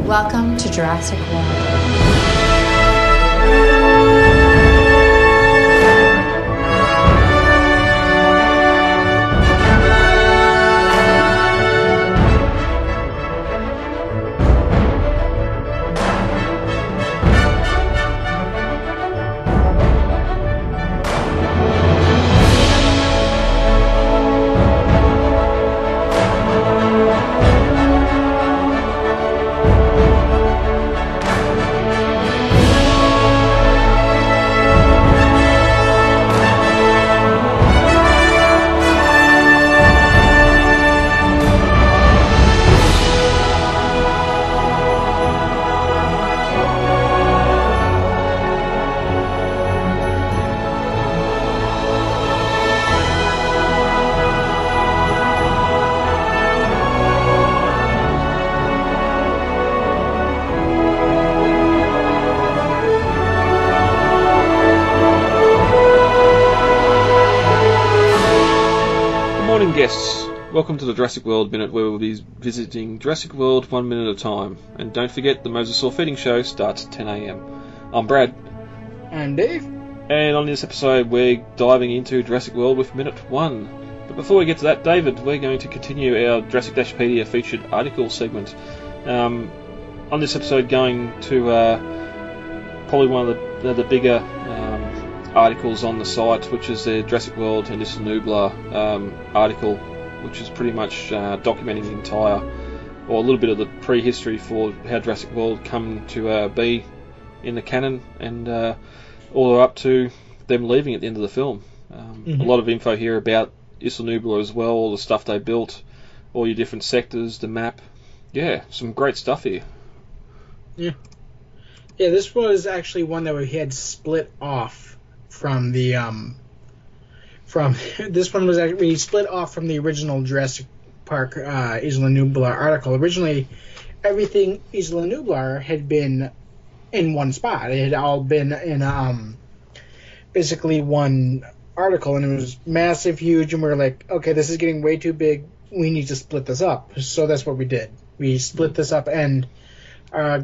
Welcome to Jurassic World. Guests, welcome to the Jurassic World Minute, where we'll be visiting Jurassic World 1 minute at a time. And don't forget, the Mosasaur feeding show starts at 10 AM. I'm Brad. I'm Dave. And on this episode, we're diving into Jurassic World with Minute 1. But before we get to that, David, we're going to continue our Jurassic-Pedia featured article segment. On this episode, going to probably one of the bigger articles on the site, which is the Jurassic World and Isla Nublar article, which is pretty much documenting the entire, or a little bit of the prehistory for how Jurassic World come to be in the canon, and all the way up to them leaving at the end of the film. A lot of info here about Isla Nublar as well, all the stuff they built, all your different sectors, the map. Yeah, some great stuff here. Yeah, this was actually one that we had split off from the this one was actually split off from the original Jurassic Park Isla Nublar article. Originally, everything Isla Nublar had been in one spot. It had all been in basically one article, and it was massive, huge, and we were like, okay, this is getting way too big. We need to split this up. So that's what we did. We split this up, and our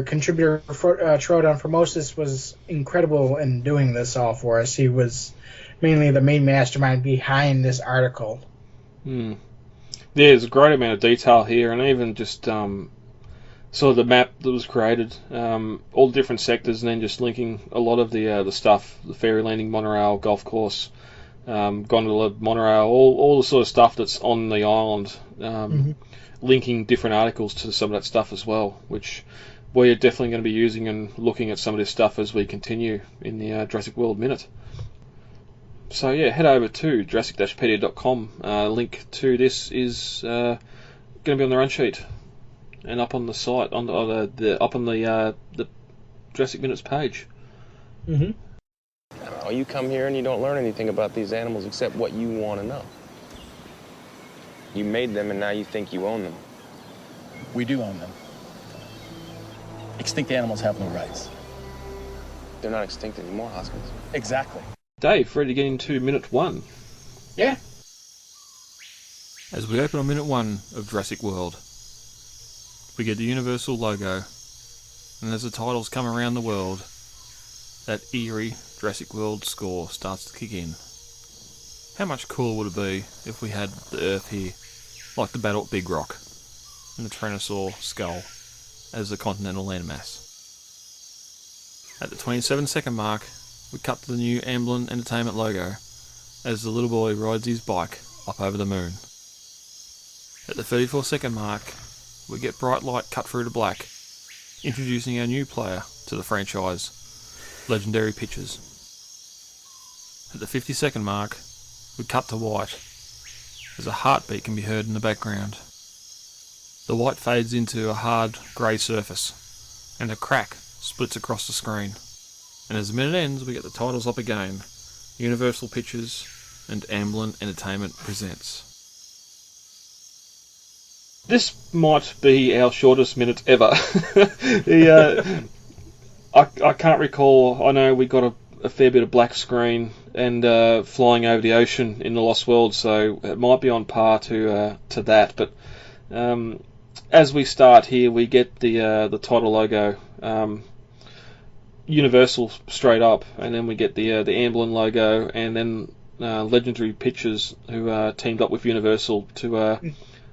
contributor, Troodon Formosus, was incredible in doing this all for us. He was mainly the main mastermind behind this article. Yeah, there's a great amount of detail here, and even just sort of the map that was created, all the different sectors, and then just linking a lot of the stuff, the ferry landing, monorail, golf course, gondola, monorail, all the sort of stuff that's on the island, linking different articles to some of that stuff as well, which we're definitely going to be using and looking at some of this stuff as we continue in the Jurassic World Minute. So yeah, head over to Jurassic-Pedia.com. Link to this is going to be on the run sheet and up on the site, up on the Jurassic Minutes page. You come here and you don't learn anything about these animals except what you want to know. You made them and now you think you own them. We do own them. Extinct animals have no rights. They're not extinct anymore, Hoskins. Exactly. Dave, ready to get into Minute 1? Yeah. As we open on Minute 1 of Jurassic World, we get the Universal logo, and as the titles come around the world, that eerie Jurassic World score starts to kick in. How much cooler would it be if we had the Earth here, like the Battle at Big Rock, and the Tyrannosaur skull as the continental landmass? At the 27-second mark, we cut to the new Amblin Entertainment logo as the little boy rides his bike up over the moon. At the 34-second mark, we get bright light cut through to black, introducing our new player to the franchise, Legendary Pictures. At the 50-second mark, we cut to white as a heartbeat can be heard in the background. The white fades into a hard grey surface, and a crack splits across the screen. And as the minute ends, we get the titles up again: Universal Pictures and Amblin Entertainment presents. This might be our shortest minute ever. I can't recall. I know we got a fair bit of black screen and flying over the ocean in the Lost World, so it might be on par to that. But as we start here, we get the title logo, Universal straight up, and then we get the Amblin logo, and then Legendary Pictures, who teamed up with Universal to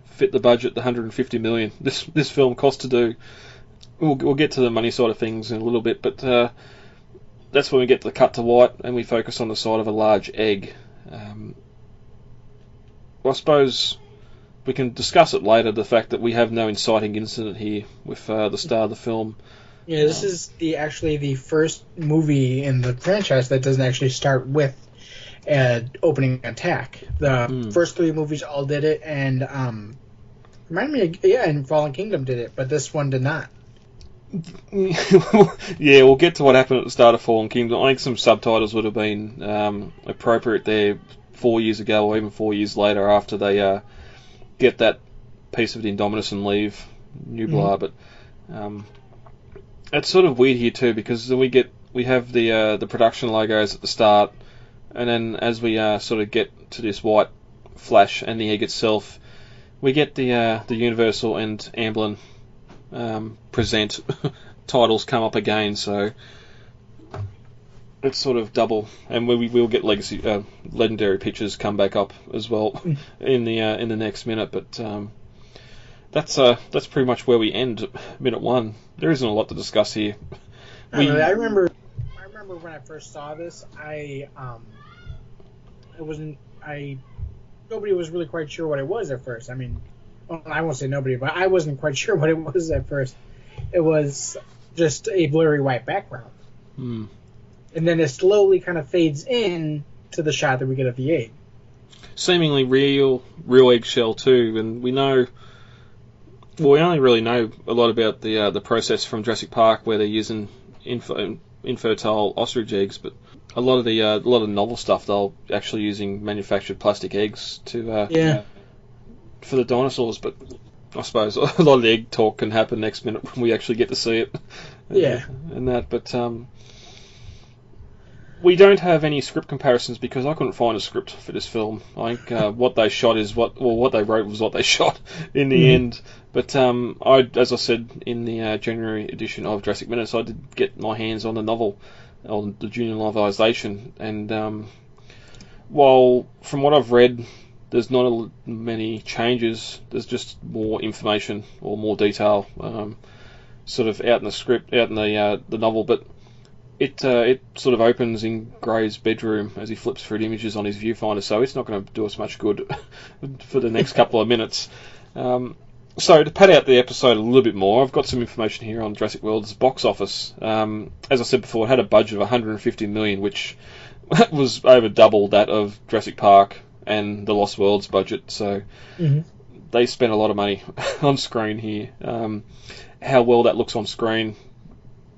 fit the budget, the $150 million this film cost to do. We'll get to the money side of things in a little bit, but that's when we get the cut to white, and we focus on the side of a large egg. I suppose we can discuss it later, the fact that we have no inciting incident here with the star of the film. Yeah, this is actually the first movie in the franchise that doesn't actually start with an opening attack. The first three movies all did it, and remind me, and Fallen Kingdom did it, but this one did not. Yeah, we'll get to what happened at the start of Fallen Kingdom. I think some subtitles would have been appropriate there 4 years ago, or even 4 years later after they get that piece of the Indominus and leave Nublar. But it's sort of weird here too, because we have the production logos at the start, and then as we sort of get to this white flash and the egg itself, we get the Universal and Amblin present titles come up again. So it's sort of double, and we'll get Legendary Pictures come back up as well in the next minute. But that's pretty much where we end minute one. There isn't a lot to discuss here. I remember when I first saw this, nobody was really quite sure what it was at first. I mean, well, I won't say nobody, but I wasn't quite sure what it was at first. It was just a blurry white background. And then it slowly kind of fades in to the shot that we get of the egg. Seemingly real eggshell too, and we only really know a lot about the process from Jurassic Park, where they're using infertile ostrich eggs, but a lot of the novel stuff, they're actually using manufactured plastic eggs to for the dinosaurs. But I suppose a lot of the egg talk can happen next minute when we actually get to see it. And that, but we don't have any script comparisons because I couldn't find a script for this film. I think what they shot is what they wrote was what they shot in the end. But as I said in the January edition of Jurassic Minutes, I did get my hands on the novel, on the junior novelisation, and while from what I've read, there's not many changes. There's just more information or more detail, sort of out in the script, out in the novel, but. It sort of opens in Gray's bedroom as he flips through the images on his viewfinder, so it's not going to do us much good for the next couple of minutes. So to pad out the episode a little bit more, I've got some information here on Jurassic World's box office. As I said before, it had a budget of $150 million, which was over double that of Jurassic Park and the Lost World's budget, so they spent a lot of money on screen here. How well that looks on screen,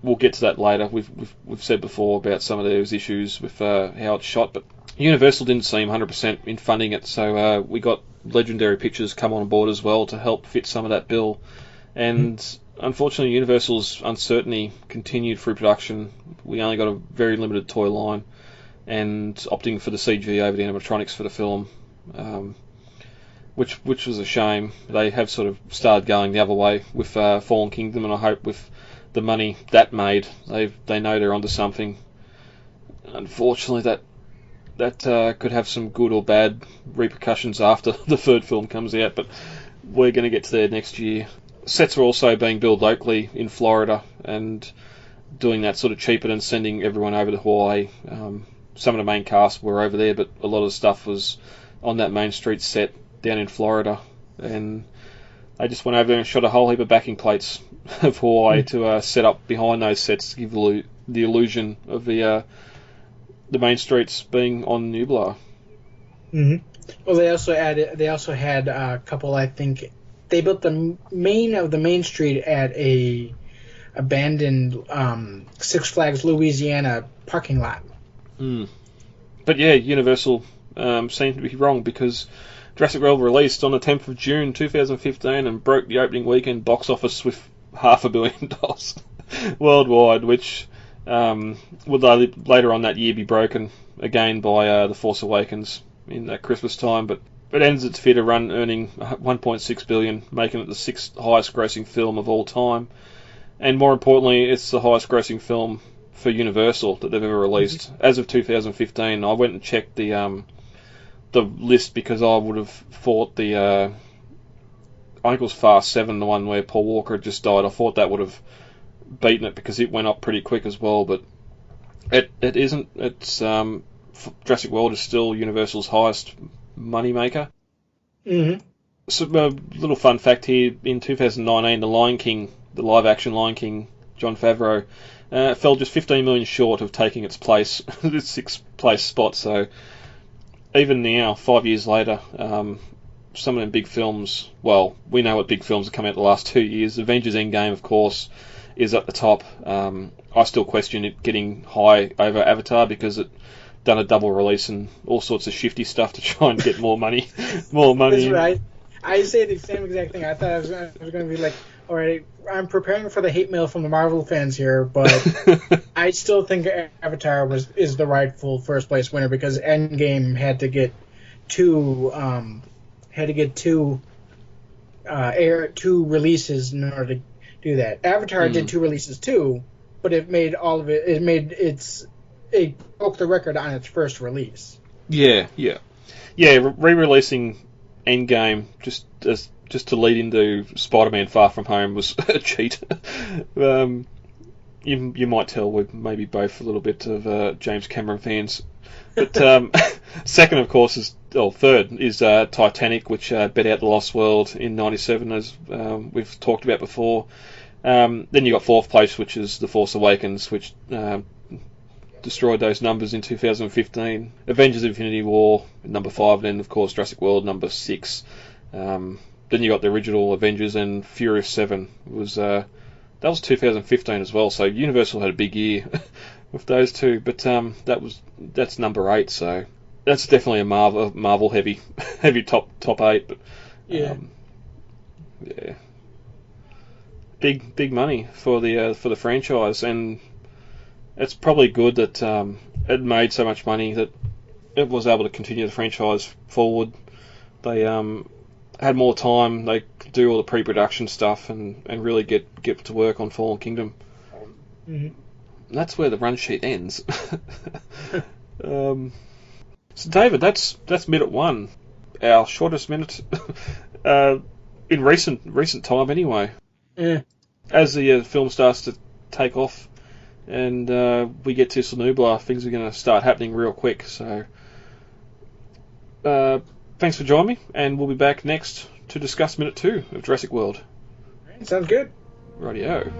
we'll get to that later. We've said before about some of those issues with how it's shot, but Universal didn't seem 100% in funding it, so we got Legendary Pictures come on board as well to help fit some of that bill. And unfortunately, Universal's uncertainty continued through production. We only got a very limited toy line, and opting for the CG over the animatronics for the film, which was a shame. They have sort of started going the other way with Fallen Kingdom, and I hope with the money that made, they know they're onto something. Unfortunately, that could have some good or bad repercussions after the third film comes out, but we're going to get to there next year. Sets are also being built locally in Florida, and doing that sort of cheaper than sending everyone over to Hawaii. Some of the main cast were over there, but a lot of the stuff was on that Main Street set down in Florida, and they just went over there and shot a whole heap of backing plates of Hawaii to set up behind those sets to give the illusion of the main streets being on Nublar. Well, they also had a couple. I think they built the main street at a abandoned Six Flags Louisiana parking lot. But yeah, Universal seemed to be wrong, because Jurassic World released on the 10th of June 2015 and broke the opening weekend box office with $500 million worldwide, which would later on that year be broken again by The Force Awakens in that Christmas time. But it ends its theatre run earning $1.6 billion, making it the 6th highest grossing film of all time. And more importantly, it's the highest grossing film for Universal that they've ever released. As of 2015, I went and checked the list because I would have thought I think it was Fast 7, the one where Paul Walker had just died. I thought that would have beaten it because it went up pretty quick as well, but it isn't. It's Jurassic World is still Universal's highest money maker. Mm-hmm. So a little fun fact here: in 2019, the live action Lion King, Jon Favreau, fell just 15 million short of taking its place, its 6th place spot. So even now, 5 years later, some of them big films. Well, we know what big films have come out the last 2 years. Avengers Endgame, of course, is at the top. I still question it getting high over Avatar because it done a double release and all sorts of shifty stuff to try and get more money. That's right. I say the same exact thing. I thought I was going to be like, all right, I'm preparing for the hate mail from the Marvel fans here, but I still think Avatar is the rightful first place winner because Endgame had to get two releases in order to do that. Avatar did 2 releases too, but it made all of it. It broke the record on its first release. Yeah. Re-releasing Endgame just to lead into Spider-Man: Far From Home was a cheat. You might tell we're maybe both a little bit of James Cameron fans. But second, of course, third is Titanic, which bet out The Lost World in '97, as we've talked about before. Then you got 4th place, which is The Force Awakens, which destroyed those numbers in 2015. Avengers: Infinity War, number 5, then of course Jurassic World, number 6. Then you got the original Avengers, and Furious 7 was that was 2015 as well. So Universal had a big year with those two, but that's number 8. So that's definitely a Marvel heavy top 8. But yeah. Big money for the franchise, and it's probably good that it made so much money that it was able to continue the franchise forward. They had more time. They could do all the pre-production stuff and really get to work on Fallen Kingdom. Mm-hmm. That's where the run sheet ends. So David, that's minute 1, our shortest minute in recent time anyway. Yeah. As the film starts to take off and we get to Nublar, things are going to start happening real quick. So thanks for joining me, and we'll be back next to discuss minute 2 of Jurassic World. Sounds good. Rightio.